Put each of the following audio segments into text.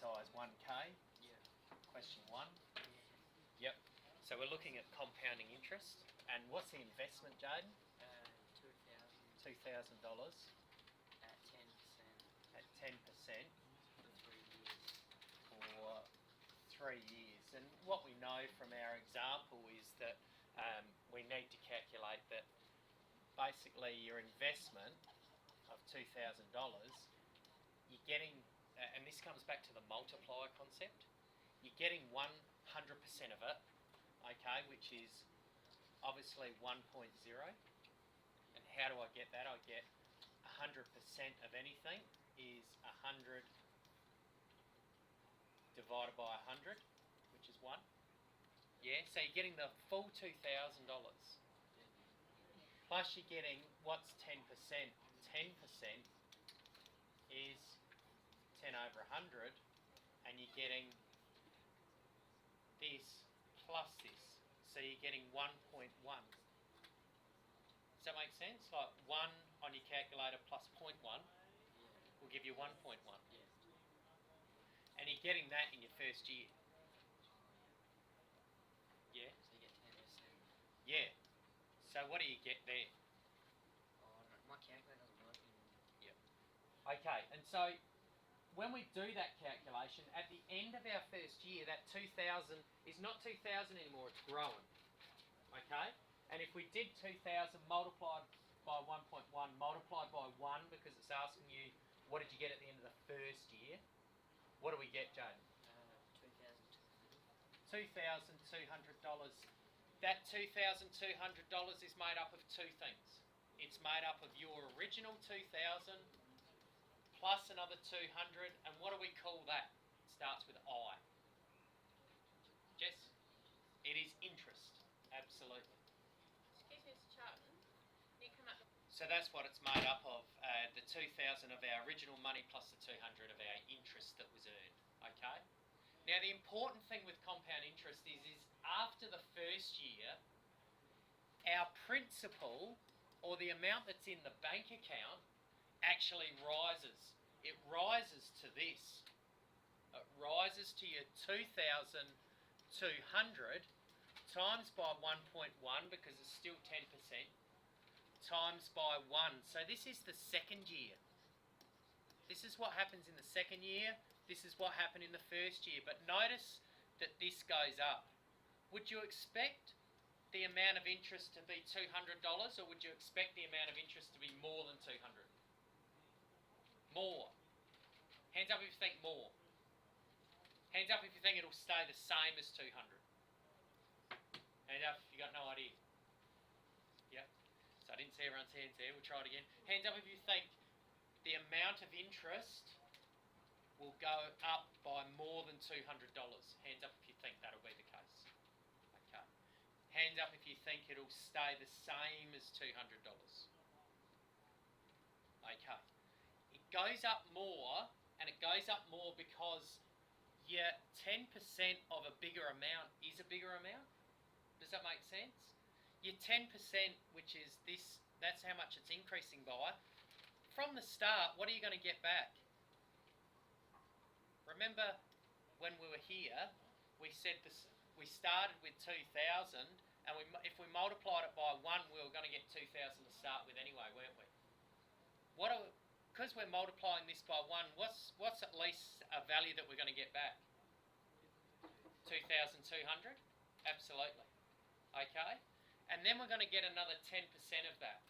size 1K. Yeah. Question 1. Yep. So we're looking at compounding interest. And what's the investment, Jaden? $2,000 $2,000 at 10% at 10% for 3 years. for 3 years. And what we know from our example is that we need to calculate that basically your investment of $2,000, you're getting, and this comes back to the multiplier concept, you're getting 100% of it, okay, which is obviously 1.0. And how do I get that? I get 100% of anything is 100 divided by 100, which is 1. Yeah, so you're getting the full $2,000. Plus you're getting, what's 10%? 10% is 10 over 100, and you're getting this plus this. So you're getting 1.1. Does that make sense? Like 1 on your calculator plus 0.1 will give you 1.1. Yeah. And you're getting that in your first year. Yeah? So you get 10%. Yeah. So what do you get there? Oh, no, my calculator doesn't work anymore. Okay, and so when we do that calculation, at the end of our first year, that 2,000 is not 2,000 anymore, it's growing. Okay? And if we did 2,000 multiplied by 1.1 multiplied by 1, because it's asking you what did you get at the end of the first year, what do we get, Jaden? $2,200. That $2,200 is made up of two things. It's made up of your original 2,000 plus another 200, and what do we call that? It starts with I. Jess? It is interest. Absolutely. Excuse me, Mr. Charlton. You come up with... So that's what it's made up of, the 2,000 of our original money plus the 200 of our interest that was earned. Okay? Now the important thing with compound interest is after the first year, our principal, or the amount that's in the bank account, actually rises. It rises to this. It rises to your 2,200 times by 1.1, because it's still 10%, times by 1. So this is the second year. This is what happens in the second year. This is what happened in the first year. But notice that this goes up. Would you expect the amount of interest to be $200, or would you expect the amount of interest to be more than 200? More. Hands up if you think more. Hands up if you think it'll stay the same as 200. Hands up if you got no idea. Yeah? So I didn't see everyone's hands there. We'll try it again. Hands up if you think the amount of interest will go up by more than $200. Hands up if you think that'll be the case. Okay. Hands up if you think it'll stay the same as $200. Okay. It goes up more, and it goes up more because your 10% of a bigger amount is a bigger amount. Does that make sense? Your 10%, which is this, that's how much it's increasing by. From the start, what are you going to get back? Remember when we were here, we said this, we started with 2,000, and if we multiplied it by 1, we were going to get 2,000 to start with anyway, weren't we? Because we're multiplying this by 1, what's at least a value that we're going to get back? 2,200? Absolutely. Okay? And then we're going to get another 10% of that.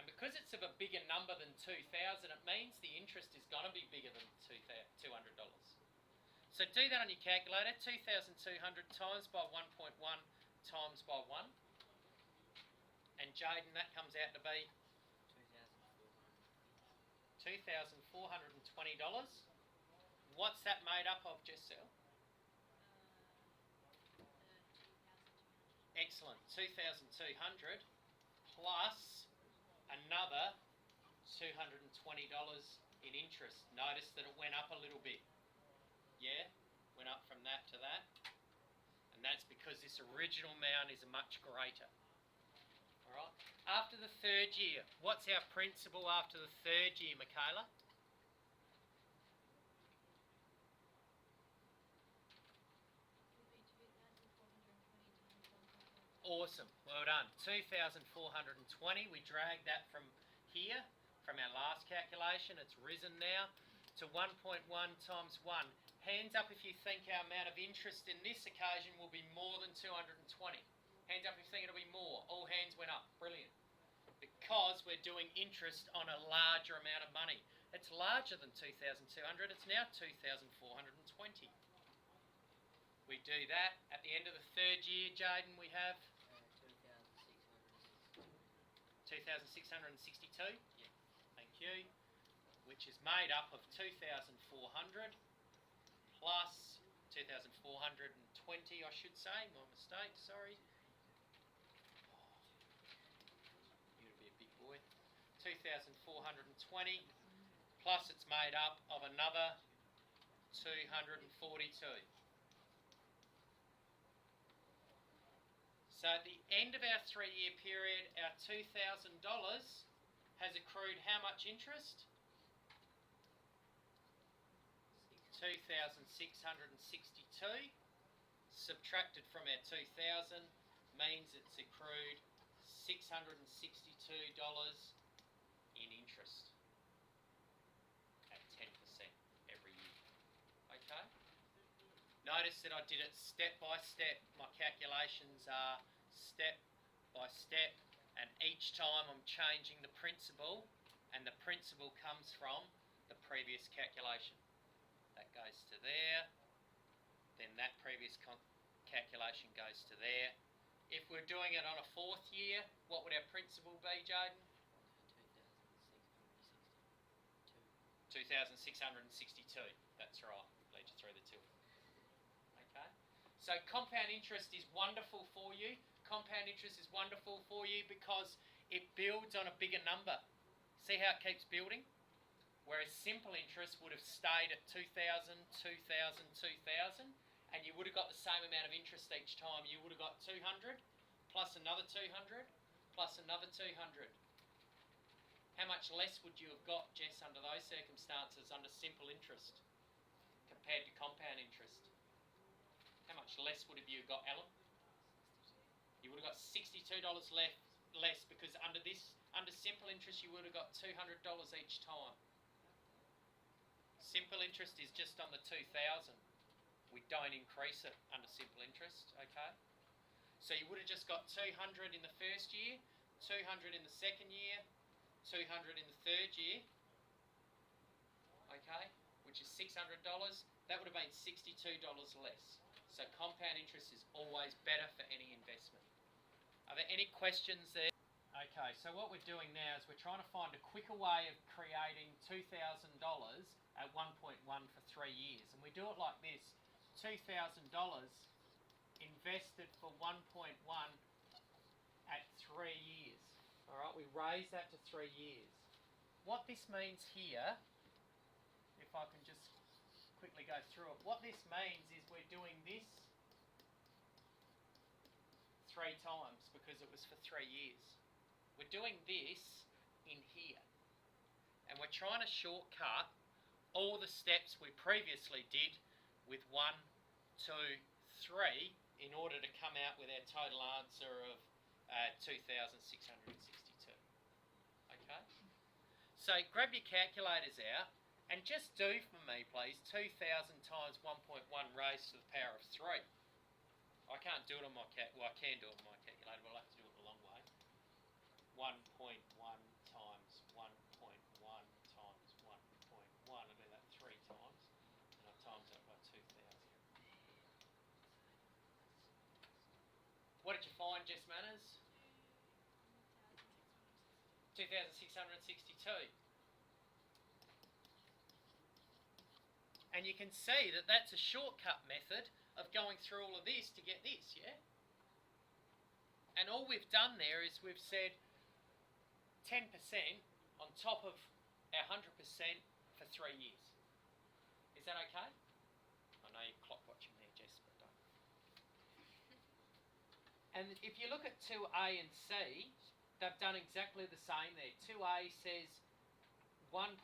And because it's of a bigger number than 2,000, it means the interest is going to be bigger than $200. So do that on your calculator. 2,200 times by 1.1 times by 1. And Jaden, that comes out to be $2,420. What's that made up of, Jessel? Excellent. 2,200 plus another $220 in interest. Notice that it went up a little bit. Yeah? Went up from that to that. And that's because this original amount is much greater. Alright? After the third year, what's our principal after the third year, Michaela? Awesome. Well done. 2,420. We dragged that from here, from our last calculation. It's risen now to 1.1 times 1. Hands up if you think our amount of interest in this occasion will be more than 220. Hands up if you think it'll be more. All hands went up. Brilliant. Because we're doing interest on a larger amount of money. It's larger than 2,200. It's now 2,420. We do that. At the end of the third year, Jaden, we have 2,662. Yeah. Thank you. Which is made up of 2,400 plus 2,420, I should say. My mistake, sorry. You'd be a big boy. 2,420 plus it's made up of another 242. So at the end of our 3-year period, our $2,000 has accrued how much interest? 2,662 subtracted from our 2,000 means it's accrued $662 in interest at 10% every year. Okay? Notice that I did it step by step. My calculations are step by step, and each time I'm changing the principal, and the principal comes from the previous calculation. That goes to there, then that previous calculation goes to there. If we're doing it on a 4th year, what would our principal be, Jaden? 2,662. That's right. Led you through the two. Okay. So compound interest is wonderful for you. Compound interest is wonderful for you because it builds on a bigger number. See how it keeps building? Whereas simple interest would have stayed at 2,000, 2,000, 2,000, and you would have got the same amount of interest each time. You would have got 200 plus another 200 plus another 200. How much less would you have got, Jess, under those circumstances, under simple interest compared to compound interest? How much less would have you got, Alan? You would have got $62 less because under simple interest you would have got $200 each time. Simple interest is just on the 2,000. We don't increase it under simple interest, okay? So you would have just got 200 in the first year, 200 in the second year, 200 in the third year, okay, which is $600. That would have been $62 less. So compound interest is always better for any investment. Are there any questions there? Okay, so what we're doing now is we're trying to find a quicker way of creating $2,000 at 1.1 for 3 years. And we do it like this. $2,000 invested for 1.1 at 3 years. All right, we raise that to 3 years. What this means here, if I can just quickly go through it, what this means is we're doing this 3 times because it was for 3 years. We're doing this in here. And we're trying to shortcut all the steps we previously did with 1, 2, 3 in order to come out with our total answer of 2,662. Okay? So grab your calculators out and just do for me, please, 2,000 times 1.1 raised to the power of 3. I can't do it on my well, I can do it on my calculator, but I'll have to do it the long way. 1.1 times 1.1 times 1.1. I do that 3 times, and I times that by 2,000. What did you find, Jess Manners? 2,662. And you can see that that's a shortcut method of going through all of this to get this, yeah? And all we've done there is we've said 10% on top of our 100% for 3 years. Is that okay? I know you're clock watching there, Jess, but don't. And if you look at 2A and C, they've done exactly the same there. 2A says 1.03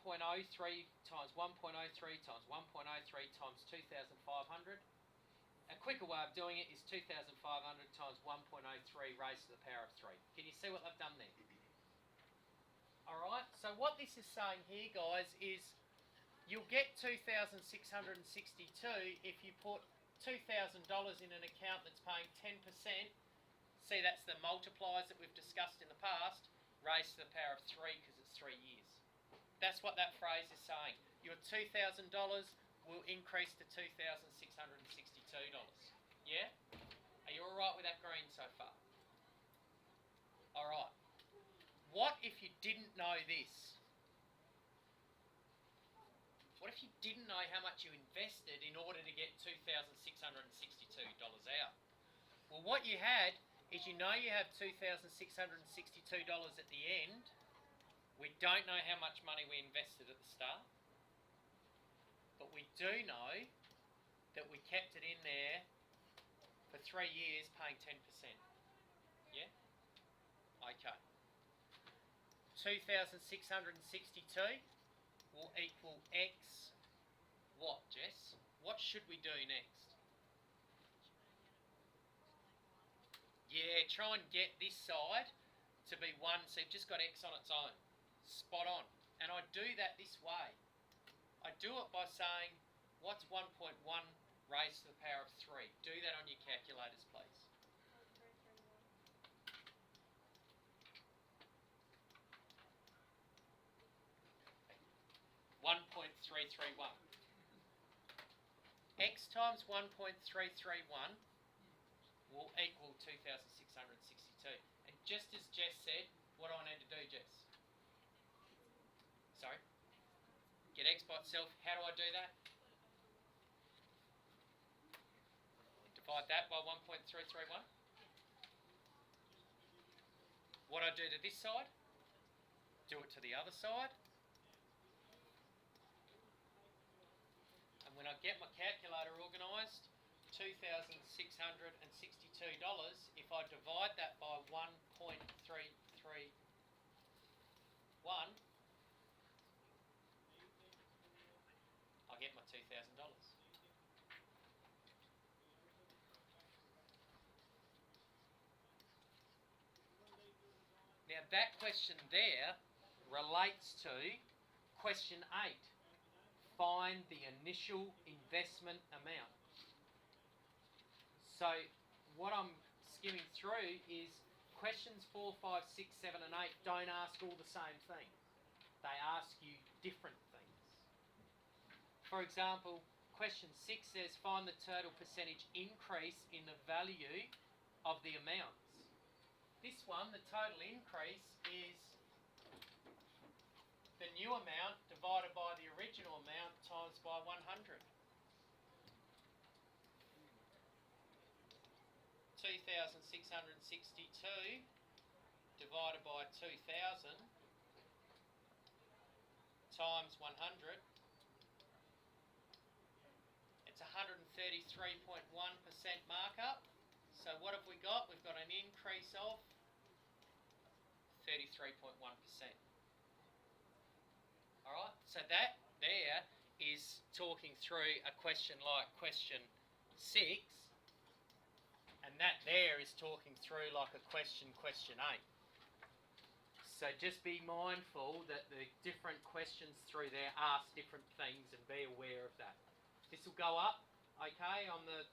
times 1.03 times 1.03 times 2,500. A quicker way of doing it is 2,500 times 1.03 raised to the power of 3. Can you see what they've done there? Alright, so what this is saying here, guys, is you'll get 2,662 if you put $2,000 in an account that's paying 10%. See, that's the multipliers that we've discussed in the past, raised to the power of 3 because it's 3 years. That's what that phrase is saying. Your $2,000 will increase to $2,662. Yeah? Are you alright with that green so far? Alright. What if you didn't know this? What if you didn't know how much you invested in order to get $2,662 out? Well, what you had is you know you have $2,662 at the end. We don't know how much money we invested at the start. But we do know that we kept it in there for 3 years paying 10%. Yeah? Okay. 2,662 will equal X what, Jess? What should we do next? Yeah, try and get this side to be 1, so you've just got X on its own. Spot on. And I do that this way. I do it by saying, what's 1.1 raised to the power of 3? Do that on your calculators, please. 1.331. X times 1.331 will equal 2,662. And just as Jess said, what do I need to do, Jess? Sorry? Get X by itself. How do I do that? Divide that by 1.331. What I do to this side, do it to the other side. And when I get my calculator organised, $2,662, if I divide that by 1.331, I get my $2,000. Now that question there relates to question 8. Find the initial investment amount. So what I'm skimming through is questions 4, 5, 6, 7 and 8 don't ask all the same thing. They ask you different things. For example, question 6 says find the total percentage increase in the value of the amounts. This one, the total increase is the new amount divided by the original amount times by 100. 2,662 divided by 2,000 times 100. It's 133.1% markup. So what have we got? We've got an increase of 33.1%. Alright, so that there is talking through a question like question 6, and that there is talking through like a question 8. So just be mindful that the different questions through there ask different things and be aware of that. This will go up, okay, on the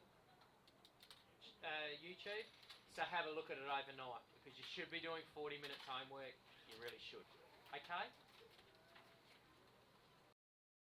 YouTube, so have a look at it overnight because you should be doing 40 minutes homework. You really should. Okay?